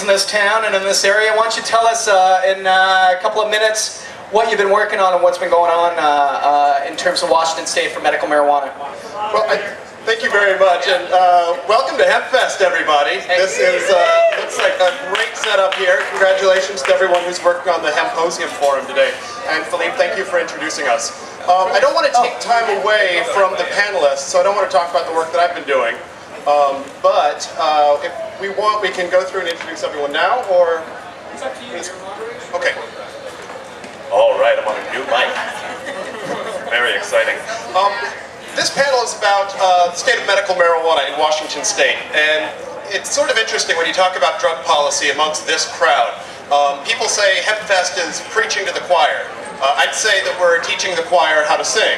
in this town and in this area. Why don't you tell us in a couple of minutes what you've been working on and what's been going on in terms of Washington State for medical marijuana? Well, thank you very much, and welcome to Hempfest, everybody. This is looks like a great setup here. Congratulations to everyone who's working on the Hemposium Forum today. And Philippe, thank you for introducing us. I don't want to take time away from the panelists, so I don't want to talk about the work that I've been doing. But if we want, we can go through and introduce everyone now, or... It's up to you. Okay. All right, I'm on a new mic. Very exciting. This panel is about the state of medical marijuana in Washington State, and it's sort of interesting when you talk about drug policy amongst this crowd. People say Hempfest is preaching to the choir. I'd say that we're teaching the choir how to sing.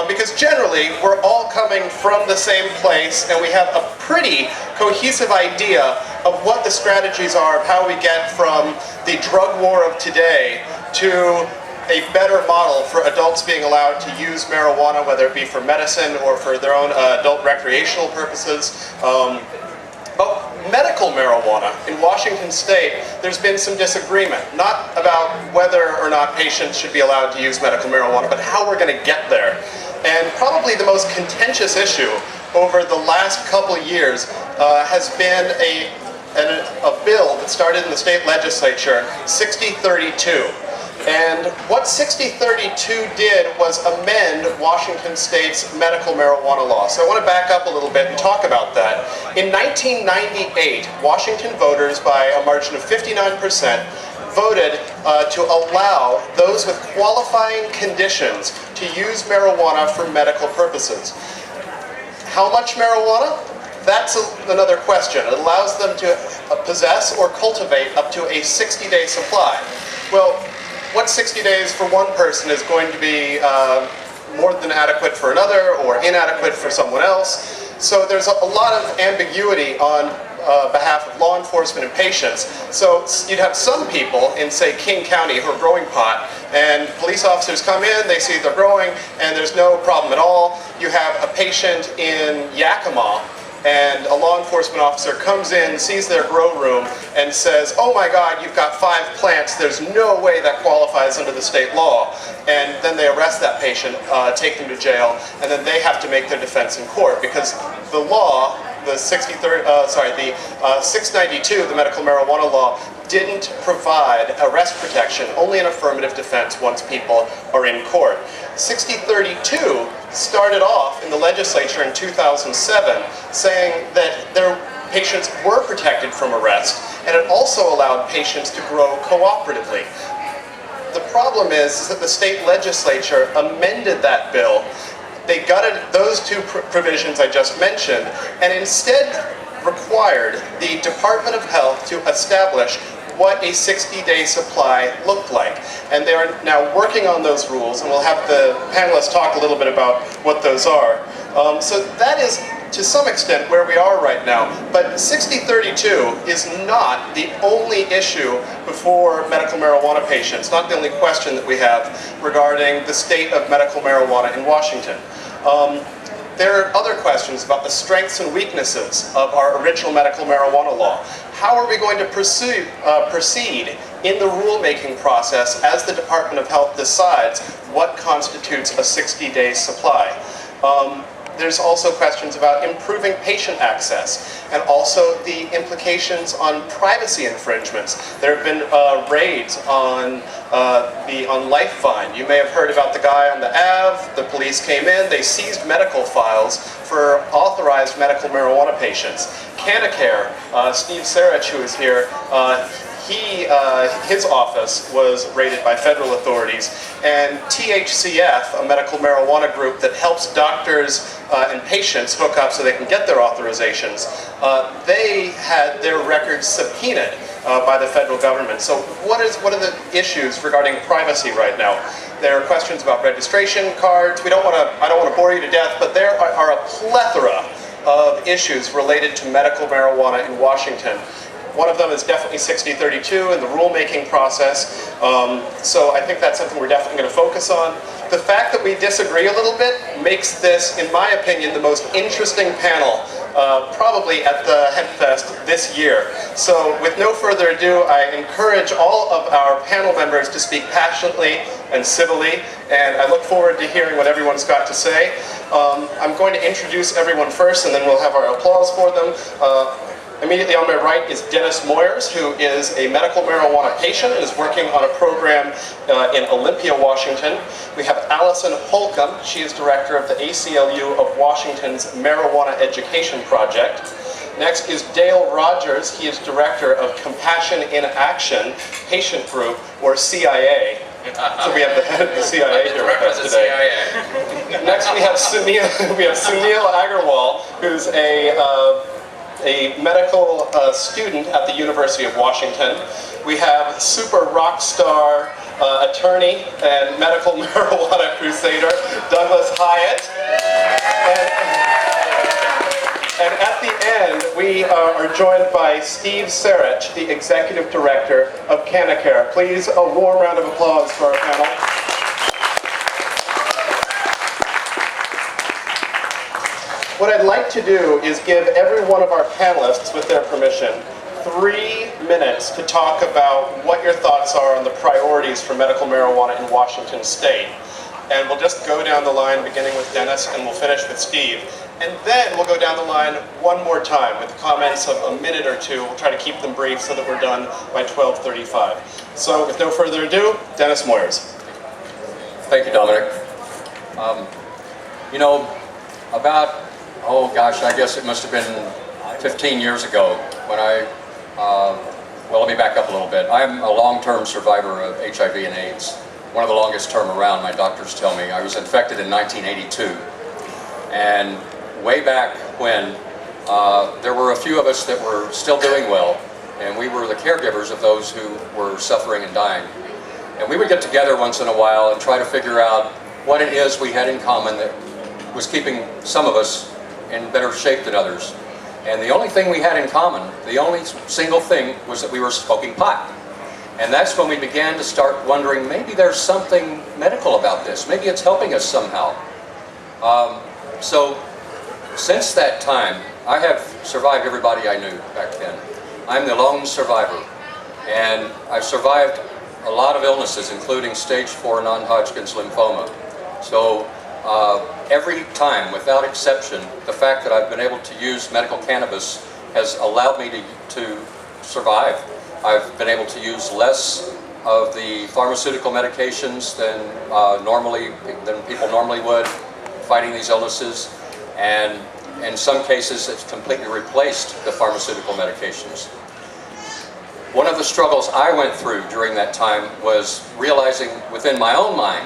Because generally, we're all coming from the same place, and we have a pretty cohesive idea of what the strategies are of how we get from the drug war of today to a better model for adults being allowed to use marijuana, whether it be for medicine or for their own adult recreational purposes. But medical marijuana in Washington State, there's been some disagreement, not about whether or not patients should be allowed to use medical marijuana, but how we're going to get there. And probably the most contentious issue over the last couple of years has been a bill that started in the state legislature, 6032. And what 6032 did was amend Washington State's medical marijuana law. So I want to back up a little bit and talk about that. In 1998, Washington voters, by a margin of 59%, voted to allow those with qualifying conditions to use marijuana for medical purposes. How much marijuana? That's another question. It allows them to possess or cultivate up to a 60-day supply. Well, what 60 days for one person is going to be more than adequate for another or inadequate for someone else. So there's a lot of ambiguity on behalf of law enforcement and patients. So you'd have some people in, say, King County who are growing pot, and police officers come in, they see they're growing, and there's no problem at all. You have a patient in Yakima, and a law enforcement officer comes in, sees their grow room, and says, "Oh my God, you've got 5 plants, there's no way that qualifies under the state law." And then they arrest that patient, take them to jail, and then they have to make their defense in court, because the law, the 692, the medical marijuana law, didn't provide arrest protection, only an affirmative defense once people are in court. 6032 started off in the legislature in 2007 saying that their patients were protected from arrest, and it also allowed patients to grow cooperatively. The problem is that the state legislature amended that bill. They gutted those two provisions I just mentioned, and instead required the Department of Health to establish what a 60-day supply looked like. And they are now working on those rules, and we'll have the panelists talk a little bit about what those are. So that is, to some extent, where we are right now. But 6032 is not the only issue before medical marijuana patients, not the only question that we have regarding the state of medical marijuana in Washington. There are other questions about the strengths and weaknesses of our original medical marijuana law. How are we going to proceed in the rulemaking process as the Department of Health decides what constitutes a 60-day supply? There's also questions about improving patient access, and also the implications on privacy infringements. There have been raids on Life Vine. You may have heard about the guy on the Ave. The police came in, they seized medical files for authorized medical marijuana patients. Canacare, Steve Sarich, who is here, his office was raided by federal authorities, and THCF, a medical marijuana group that helps doctors and patients hook up so they can get their authorizations, they had their records subpoenaed by the federal government. So what are the issues regarding privacy right now? There are questions about registration cards. I don't want to bore you to death, but there are a plethora of issues related to medical marijuana in Washington. One of them is definitely 6032 and the rulemaking process. So I think that's something we're definitely going to focus on. The fact that we disagree a little bit makes this, in my opinion, the most interesting panel probably at the Hempfest this year. So with no further ado, I encourage all of our panel members to speak passionately and civilly, and I look forward to hearing what everyone's got to say. I'm going to introduce everyone first, and then we'll have our applause for them. Immediately on my right is Dennis Moyers, who is a medical marijuana patient and is working on a program in Olympia, Washington. We have Alison Holcomb. She is director of the ACLU of Washington's Marijuana Education Project. Next is Dale Rogers. He is director of Compassion in Action Patient Group, or CIA. So we have the head of the CIA here with us today. Next we have Sunil Aggarwal, who's a medical student at the University of Washington. We have super rock star attorney and medical marijuana crusader, Douglas Hiatt. And at the end, we are joined by Steve Sarich, the executive director of Canacare. Please, a warm round of applause for our panel. What I'd like to do is give every one of our panelists, with their permission, 3 minutes to talk about what your thoughts are on the priorities for medical marijuana in Washington State. And we'll just go down the line, beginning with Dennis, and we'll finish with Steve. And then we'll go down the line one more time with comments of a minute or two. We'll try to keep them brief so that we're done by 12:35. So with no further ado, Dennis Moyers. Thank you, Dominic. You know, about oh gosh, I guess it must have been 15 years ago when well, let me back up a little bit. I'm a long-term survivor of HIV and AIDS. One of the longest term around, my doctors tell me. I was infected in 1982. And way back when, there were a few of us that were still doing well, and we were the caregivers of those who were suffering and dying. And we would get together once in a while and try to figure out what it is we had in common that was keeping some of us in better shape than others. And the only thing we had in common, the only single thing, was that we were smoking pot. And that's when we began to start wondering, maybe there's something medical about this. Maybe it's helping us somehow. So since that time, I have survived everybody I knew back then. I'm the lone survivor. And I've survived a lot of illnesses, including stage 4 non-Hodgkin's lymphoma. So every time, without exception, the fact that I've been able to use medical cannabis has allowed me to survive. I've been able to use less of the pharmaceutical medications than people normally would, fighting these illnesses, and in some cases it's completely replaced the pharmaceutical medications. One of the struggles I went through during that time was realizing within my own mind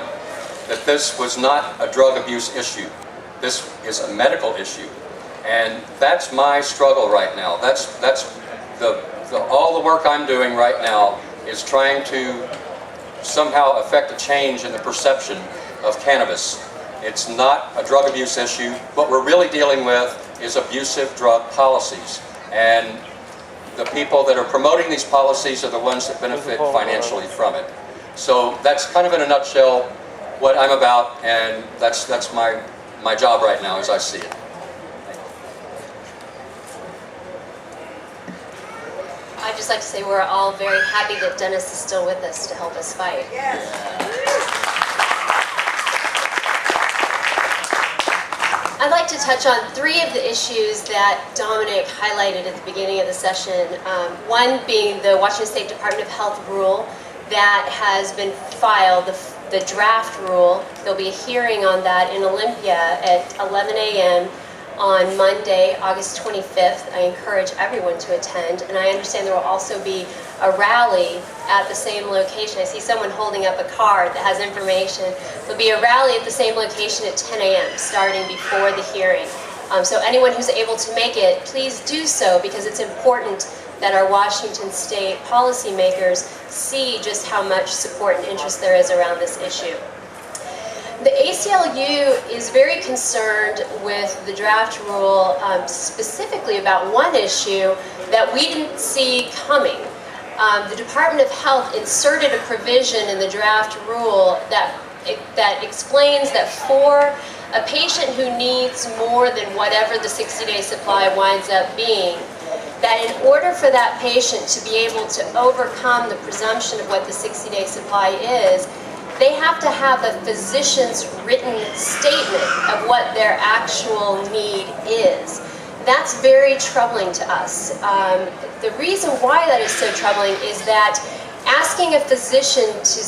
that this was not a drug abuse issue. This is a medical issue. And that's my struggle right now. That's all the work I'm doing right now is trying to somehow affect a change in the perception of cannabis. It's not a drug abuse issue. What we're really dealing with is abusive drug policies. And the people that are promoting these policies are the ones that benefit financially from it. So that's kind of in a nutshell what I'm about, and that's my job right now as I see it. I'd just like to say we're all very happy that Dennis is still with us to help us fight. Yes. I'd like to touch on 3 of the issues that Dominic highlighted at the beginning of the session. One being the Washington State Department of Health rule that has been filed, the draft rule. There'll be a hearing on that in Olympia at 11 a.m. on Monday, August 25th. I encourage everyone to attend, and I understand there will also be a rally at the same location. I see someone holding up a card that has information. There'll be a rally at the same location at 10 a.m. starting before the hearing. So anyone who's able to make it, please do so, because it's important that our Washington State policymakers see just how much support and interest there is around this issue. The ACLU is very concerned with the draft rule, specifically about one issue that we didn't see coming. The Department of Health inserted a provision in the draft rule that that explains that for a patient who needs more than whatever the 60-day supply winds up being, that in order for that patient to be able to overcome the presumption of what the 60-day supply is, they have to have a physician's written statement of what their actual need is. That's very troubling to us. The reason why that is so troubling is that asking a physician to